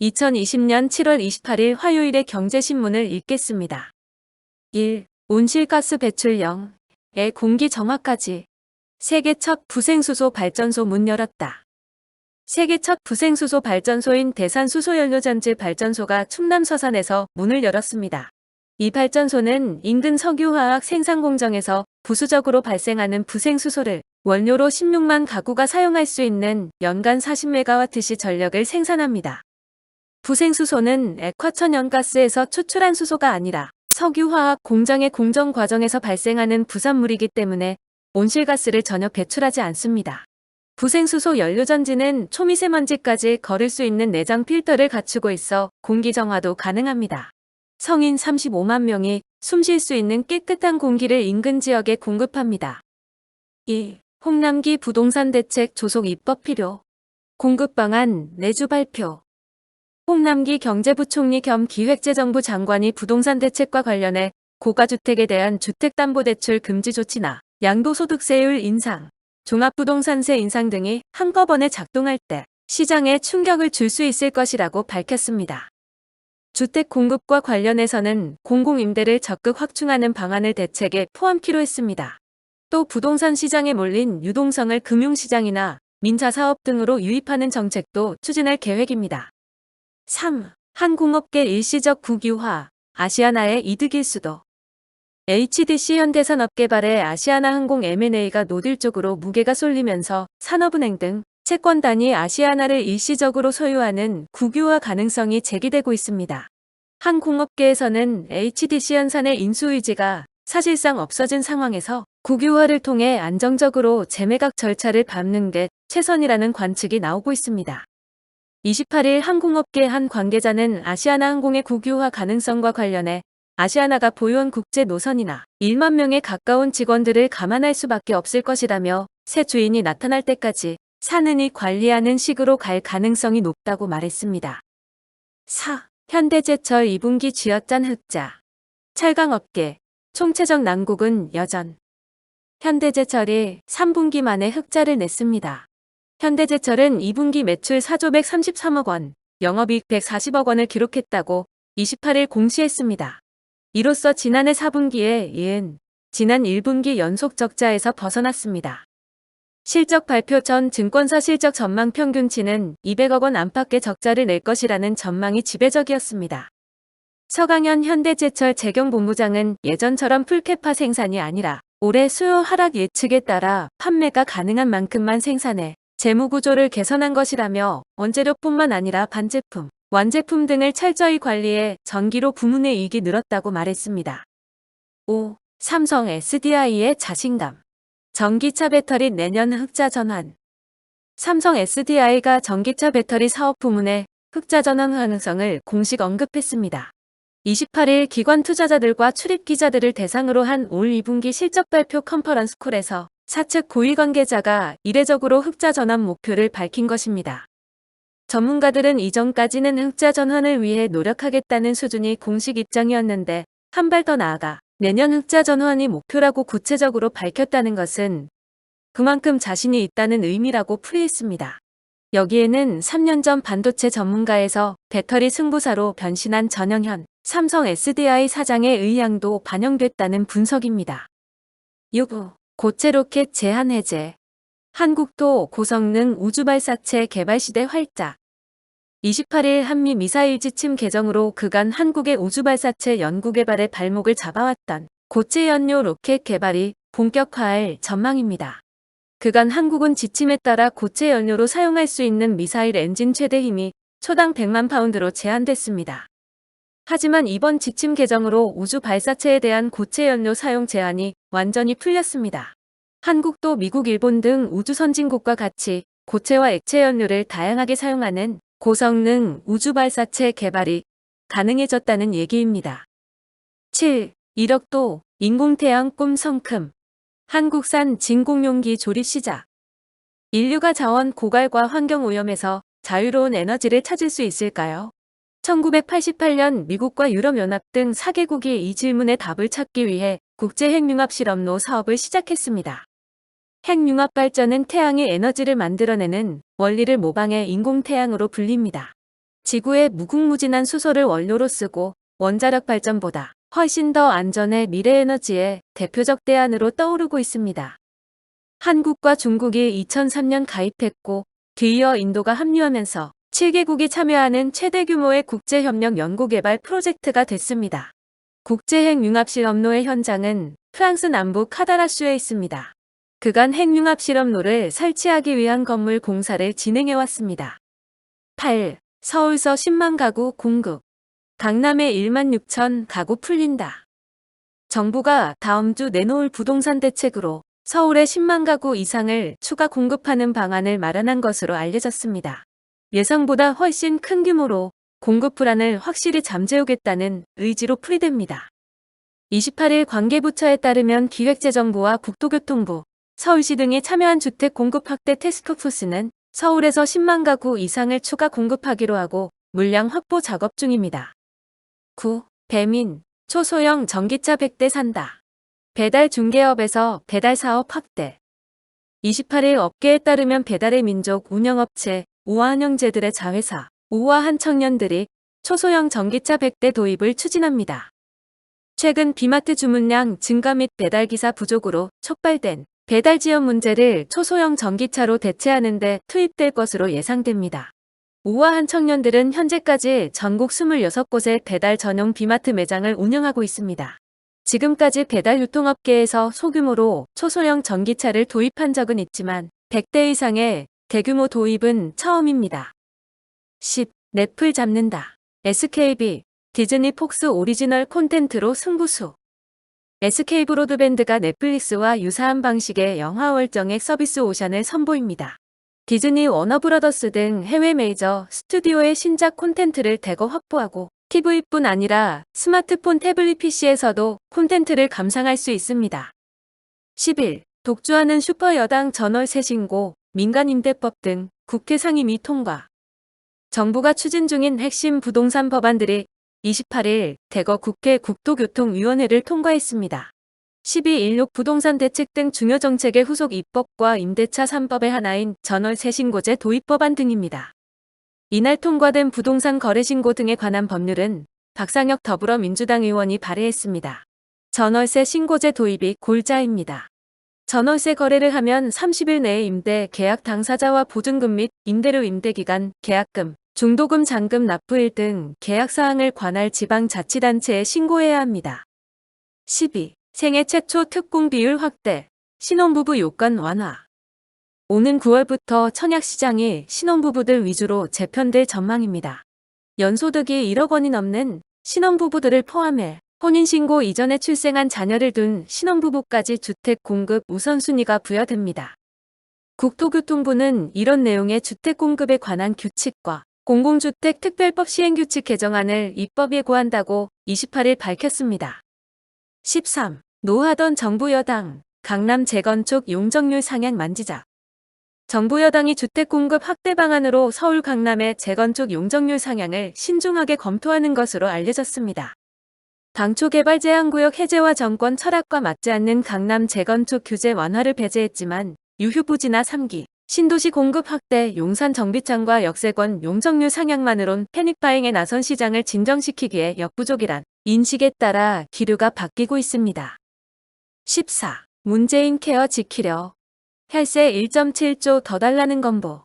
2020년 7월 28일 화요일의 경제신문을 읽겠습니다. 1. 온실가스 배출 0의 공기 정화까지. 세계 첫 부생수소 발전소 문 열었다. 세계 첫 부생수소 발전소인 대산수소연료전지 발전소가 충남 서산에서 문을 열었습니다. 이 발전소는 인근 석유화학 생산 공정에서 부수적으로 발생하는 부생수소를 원료로 16만 가구가 사용할 수 있는 연간 40메가와트시 전력을 생산합니다. 부생수소는 액화천연가스에서 추출한 수소가 아니라 석유화학 공장의 공정 과정에서 발생하는 부산물이기 때문에 온실가스를 전혀 배출하지 않습니다. 부생수소 연료전지는 초미세먼지까지 거를 수 있는 내장 필터를 갖추고 있어 공기 정화도 가능합니다. 성인 35만 명이 숨 쉴 수 있는 깨끗한 공기를 인근 지역에 공급합니다. 2. 홍남기 부동산 대책 조속 입법 필요. 공급 방안 내주 발표. 홍남기 경제부총리 겸 기획재정부 장관이 부동산 대책과 관련해 고가주택에 대한 주택담보대출 금지 조치나 양도소득세율 인상, 종합부동산세 인상 등이 한꺼번에 작동할 때 시장에 충격을 줄 수 있을 것이라고 밝혔습니다. 주택 공급과 관련해서는 공공임대를 적극 확충하는 방안을 대책에 포함키로 했습니다. 또 부동산 시장에 몰린 유동성을 금융시장이나 민자사업 등으로 유입하는 정책도 추진할 계획입니다. 3. 항공업계 일시적 국유화, 아시아나의 이득일 수도. HDC 현대산업개발의 아시아나항공 M&A가 노딜 쪽으로 무게가 쏠리면서 산업은행 등 채권단이 아시아나를 일시적으로 소유하는 국유화 가능성이 제기되고 있습니다. 항공업계에서는 HDC 현산의 인수 의지가 사실상 없어진 상황에서 국유화를 통해 안정적으로 재매각 절차를 밟는 게 최선이라는 관측이 나오고 있습니다. 28일 항공업계 한 관계자는 아시아나항공의 국유화 가능성과 관련해 아시아나가 보유한 국제 노선이나 1만 명에 가까운 직원들을 감안할 수밖에 없을 것이라며 새 주인이 나타날 때까지 사는이 관리하는 식으로 갈 가능성이 높다고 말했습니다. 4. 현대제철 2분기 쥐어짠 흑자. 철강업계 총체적 난국은 여전. 현대제철이 3분기 만에 흑자를 냈습니다. 현대제철은 2분기 매출 4조 133억 원, 영업이익 140억 원을 기록했다고 28일 공시했습니다. 이로써 지난해 4분기에 이은 지난 1분기 연속 적자에서 벗어났습니다. 실적 발표 전 증권사 실적 전망 평균치는 200억 원 안팎의 적자를 낼 것이라는 전망이 지배적이었습니다. 서강현 현대제철 재경본부장은 예전처럼 풀캐파 생산이 아니라 올해 수요 하락 예측에 따라 판매가 가능한 만큼만 생산해 재무구조를 개선한 것이라며 원재료뿐만 아니라 반제품, 완제품 등을 철저히 관리해 전기료 부문의 이익이 늘었다고 말했습니다. 5. 삼성 SDI의 자신감. 전기차 배터리 내년 흑자 전환. 삼성 SDI가 전기차 배터리 사업 부문의 흑자 전환 가능성을 공식 언급했습니다. 28일 기관 투자자들과 출입 기자들을 대상으로 한 올 2분기 실적 발표 컨퍼런스 콜에서 사측 고위 관계자가 이례적으로 흑자 전환 목표를 밝힌 것입니다. 전문가들은 이전까지는 흑자 전환을 위해 노력하겠다는 수준이 공식 입장이었는데 한 발 더 나아가 내년 흑자 전환이 목표라고 구체적으로 밝혔다는 것은 그만큼 자신이 있다는 의미라고 풀이했습니다. 여기에는 3년 전 반도체 전문가에서 배터리 승부사로 변신한 전영현 삼성 SDI 사장의 의향도 반영됐다는 분석입니다. 6. 고체 로켓 제한 해제. 한국도 고성능 우주발사체 개발 시대 활짝. 28일 한미 미사일 지침 개정으로 그간 한국의 우주발사체 연구 개발의 발목을 잡아왔던 고체 연료 로켓 개발이 본격화할 전망입니다. 그간 한국은 지침에 따라 고체 연료로 사용할 수 있는 미사일 엔진 최대 힘이 초당 100만 파운드로 제한됐습니다. 하지만 이번 지침 개정으로 우주 발사체에 대한 고체 연료 사용 제한이 완전히 풀렸습니다. 한국도 미국, 일본 등 우주 선진국과 같이 고체와 액체 연료를 다양하게 사용하는 고성능 우주 발사체 개발이 가능해졌다는 얘기입니다. 7. 1억도 인공태양 꿈 성큼. 한국산 진공용기 조립 시작. 인류가 자원 고갈과 환경 오염에서 자유로운 에너지를 찾을 수 있을까요? 1988년 미국과 유럽연합 등 4개국이 이 질문에 답을 찾기 위해 국제핵융합 실험로 사업을 시작했습니다. 핵융합 발전은 태양이 에너지를 만들어내는 원리를 모방해 인공태양으로 불립니다. 지구의 무궁무진한 수소를 원료로 쓰고 원자력 발전보다 훨씬 더 안전해 미래에너지의 대표적 대안으로 떠오르고 있습니다. 한국과 중국이 2003년 가입했고 뒤이어 인도가 합류하면서 7개국이 참여하는 최대 규모의 국제협력 연구개발 프로젝트가 됐습니다. 국제핵융합실험로의 현장은 프랑스 남부 카다라슈에 있습니다. 그간 핵융합실험로를 설치하기 위한 건물 공사를 진행해왔습니다. 8. 서울서 10만 가구 공급. 강남에 1만 6천 가구 풀린다. 정부가 다음 주 내놓을 부동산 대책으로 서울에 10만 가구 이상을 추가 공급하는 방안을 마련한 것으로 알려졌습니다. 예상보다 훨씬 큰 규모로 공급 불안을 확실히 잠재우겠다는 의지로 풀이됩니다. 28일 관계부처에 따르면 기획재정부와 국토교통부, 서울시 등이 참여한 주택 공급 확대 태스크포스는 서울에서 10만 가구 이상을 추가 공급하기로 하고 물량 확보 작업 중입니다. 9. 배민, 초소형 전기차 100대 산다. 배달 중개업에서 배달 사업 확대. 28일 업계에 따르면 배달의 민족 운영업체 우아한영재들의 자회사 우아한 청년들이 초소형 전기차 100대 도입을 추진합니다. 최근 비마트 주문량 증가 및 배달기사 부족으로 촉발된 배달 지연 문제를 초소형 전기차로 대체하는 데 투입될 것으로 예상됩니다. 우아한 청년들은 현재까지 전국 26곳의 배달 전용 비마트 매장을 운영하고 있습니다. 지금까지 배달 유통업계에서 소규모로 초소형 전기차를 도입한 적은 있지만 100대 이상의 대규모 도입은 처음입니다. 10. 넷플 잡는다. SKB, 디즈니 폭스 오리지널 콘텐츠로 승부수. SK 브로드밴드가 넷플릭스와 유사한 방식의 영화 월정액 서비스 오션을 선보입니다. 디즈니, 워너브러더스 등 해외 메이저 스튜디오의 신작 콘텐츠를 대거 확보하고 TV뿐 아니라 스마트폰, 태블릿 PC에서도 콘텐츠를 감상할 수 있습니다. 11. 독주하는 슈퍼여당 전월세 신고, 민간임대법 등 국회 상임위 통과. 정부가 추진 중인 핵심 부동산 법안들이 28일 대거 국회 국토교통위원회를 통과했습니다. 12.16 부동산 대책 등 중요 정책의 후속 입법과 임대차 3법의 하나인 전월세 신고제 도입 법안 등입니다. 이날 통과된 부동산 거래 신고 등에 관한 법률은 박상혁 더불어민주당 의원이 발의했습니다. 전월세 신고제 도입이 골자입니다. 전월세 거래를 하면 30일 내에 임대 계약 당사자와 보증금 및 임대료 임대기간, 계약금, 중도금, 잔금 납부일 등 계약사항을 관할 지방자치단체에 신고해야 합니다. 12. 생애 최초 특공 비율 확대, 신혼부부 요건 완화. 오는 9월부터 청약시장이 신혼부부들 위주로 재편될 전망입니다. 연소득이 1억 원이 넘는 신혼부부들을 포함해 혼인신고 이전에 출생한 자녀를 둔 신혼부부까지 주택 공급 우선순위가 부여됩니다. 국토교통부는 이런 내용의 주택 공급에 관한 규칙과 공공주택 특별법 시행규칙 개정안을 입법 예고한다고 28일 밝혔습니다. 13. 노하던 정부 여당, 강남 재건축 용적률 상향 만지작. 정부 여당이 주택 공급 확대 방안으로 서울 강남의 재건축 용적률 상향을 신중하게 검토하는 것으로 알려졌습니다. 당초 개발 제한구역 해제와 정권 철학과 맞지 않는 강남 재건축 규제 완화를 배제했지만 유휴부지나 3기, 신도시 공급 확대, 용산 정비창과 역세권 용적률 상향만으론 패닉바잉에 나선 시장을 진정시키기에 역부족이란 인식에 따라 기류가 바뀌고 있습니다. 14. 문재인 케어 지키려. 혈세 1.7조 더 달라는 건보.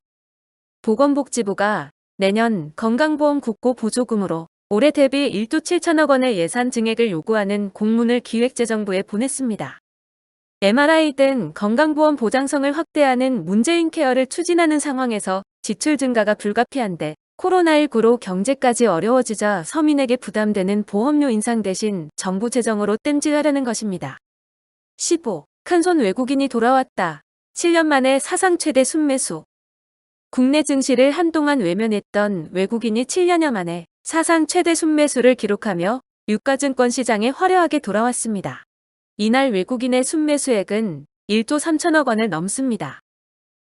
보건복지부가 내년 건강보험 국고 보조금으로 올해 대비 1조 7천억 원의 예산 증액을 요구하는 공문을 기획재정부에 보냈습니다. MRI 등 건강보험 보장성을 확대하는 문재인 케어를 추진하는 상황에서 지출 증가가 불가피한데 코로나19로 경제까지 어려워지자 서민에게 부담되는 보험료 인상 대신 정부 재정으로 땜질하려는 것입니다. 15. 큰손 외국인이 돌아왔다. 7년 만에 사상 최대 순매수. 국내 증시를 한동안 외면했던 외국인이 7년여 만에 사상 최대 순매수를 기록하며 유가증권 시장에 화려하게 돌아왔습니다. 이날 외국인의 순매수액은 1조 3천억 원을 넘습니다.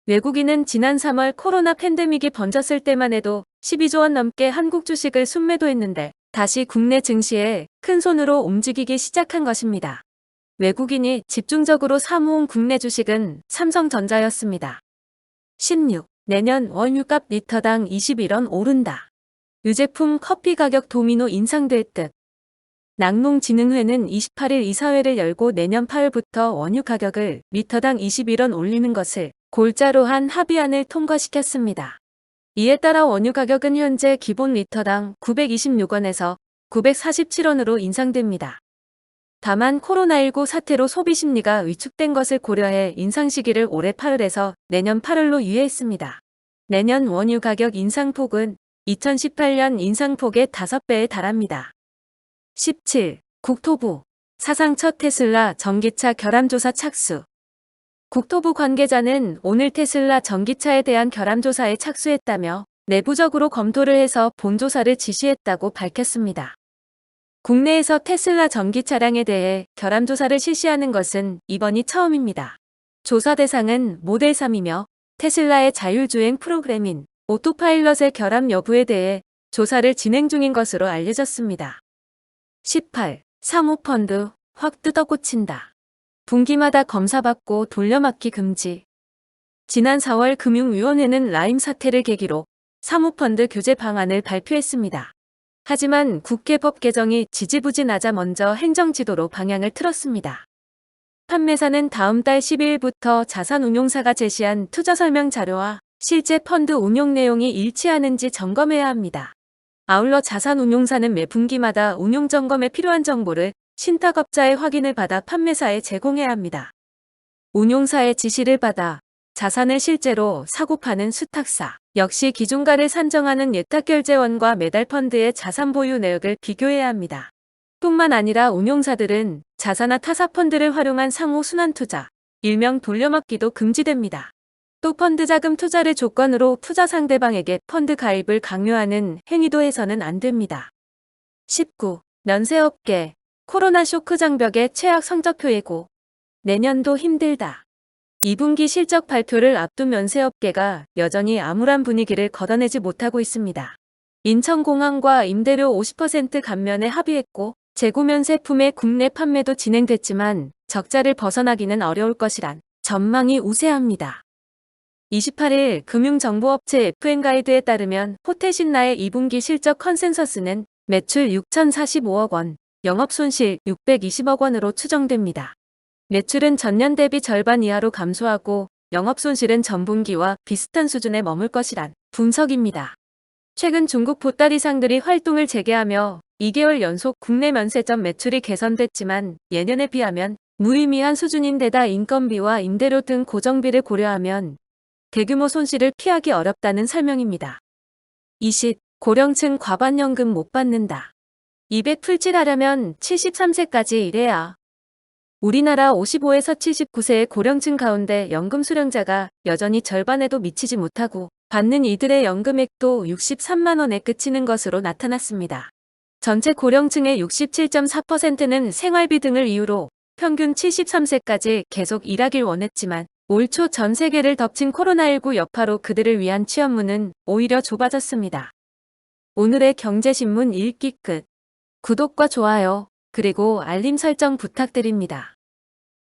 외국인은 지난 3월 코로나 팬데믹이 번졌을 때만 해도 12조 원 넘게 한국 주식을 순매도했는데 다시 국내 증시에 큰 손으로 움직이기 시작한 것입니다. 외국인이 집중적으로 사모은 국내 주식은 삼성전자였습니다. 16. 내년 원유값 리터당 21원 오른다. 유제품 커피 가격 도미노 인상될 듯. 낙농진흥회는 28일 이사회를 열고 내년 8월부터 원유 가격을 리터당 21원 올리는 것을 골자로 한 합의안을 통과시켰습니다. 이에 따라 원유 가격은 현재 기본 리터당 926원에서 947원으로 인상됩니다. 다만 코로나19 사태로 소비 심리가 위축된 것을 고려해 인상 시기를 올해 8월에서 내년 8월로 유예했습니다. 내년 원유 가격 인상폭은 2018년 인상폭의 5배에 달합니다. 17. 국토부 사상 첫 테슬라 전기차 결함조사 착수. 국토부 관계자는 오늘 테슬라 전기차에 대한 결함조사에 착수했다며 내부적으로 검토를 해서 본조사를 지시했다고 밝혔습니다. 국내에서 테슬라 전기 차량에 대해 결함조사를 실시하는 것은 이번이 처음입니다. 조사 대상은 모델 3이며 테슬라의 자율주행 프로그램인 오토파일럿의 결함 여부에 대해 조사를 진행 중인 것으로 알려졌습니다. 18. 사모펀드 확 뜯어고친다. 분기마다 검사받고 돌려막기 금지. 지난 4월 금융위원회는 라임 사태를 계기로 사모펀드 규제 방안을 발표했습니다. 하지만 국회법 개정이 지지부진하자 먼저 행정지도로 방향을 틀었습니다. 판매사는 다음 달 12일부터 자산운용사가 제시한 투자 설명 자료와 실제 펀드 운용 내용이 일치하는지 점검해야 합니다. 아울러 자산운용사는 매 분기마다 운용 점검에 필요한 정보를 신탁업자의 확인을 받아 판매사에 제공해야 합니다. 운용사의 지시를 받아 자산을 실제로 사고 파는 수탁사 역시 기준가를 산정하는 예탁결제원과 매달 펀드의 자산 보유 내역을 비교해야 합니다. 뿐만 아니라 운용사들은 자사나 타사 펀드를 활용한 상호 순환 투자, 일명 돌려막기도 금지됩니다. 또 펀드 자금 투자를 조건으로 투자 상대방에게 펀드 가입을 강요하는 행위도 해서는 안 됩니다. 19. 면세업계 코로나 쇼크 장벽에 최악 성적표 예고. 내년도 힘들다. 2분기 실적 발표를 앞둔 면세업계가 여전히 암울한 분위기를 걷어내지 못하고 있습니다. 인천공항과 임대료 50% 감면에 합의했고 재고 면세품의 국내 판매도 진행됐지만 적자를 벗어나기는 어려울 것이란 전망이 우세합니다. 28일 금융정보업체 FN가이드에 따르면 호텔신라의 2분기 실적 컨센서스는 매출 6,045억 원, 영업손실 620억 원으로 추정됩니다. 매출은 전년 대비 절반 이하로 감소하고 영업손실은 전분기와 비슷한 수준에 머물 것이란 분석입니다. 최근 중국 보따리상들이 활동을 재개하며 2개월 연속 국내 면세점 매출이 개선됐지만 예년에 비하면 무의미한 수준인데다 인건비와 임대료 등 고정비를 고려하면 대규모 손실을 피하기 어렵다는 설명입니다. 20. 고령층 과반연금 못 받는다. 200 풀칠하려면 73세까지 일해야. 우리나라 55에서 79세의 고령층 가운데 연금 수령자가 여전히 절반에도 미치지 못하고 받는 이들의 연금액도 63만 원에 그치는 것으로 나타났습니다. 전체 고령층의 67.4%는 생활비 등을 이유로 평균 73세까지 계속 일하길 원했지만 올 초 전 세계를 덮친 코로나19 여파로 그들을 위한 취업문은 오히려 좁아졌습니다. 오늘의 경제신문 읽기 끝. 구독과 좋아요, 그리고 알림 설정 부탁드립니다.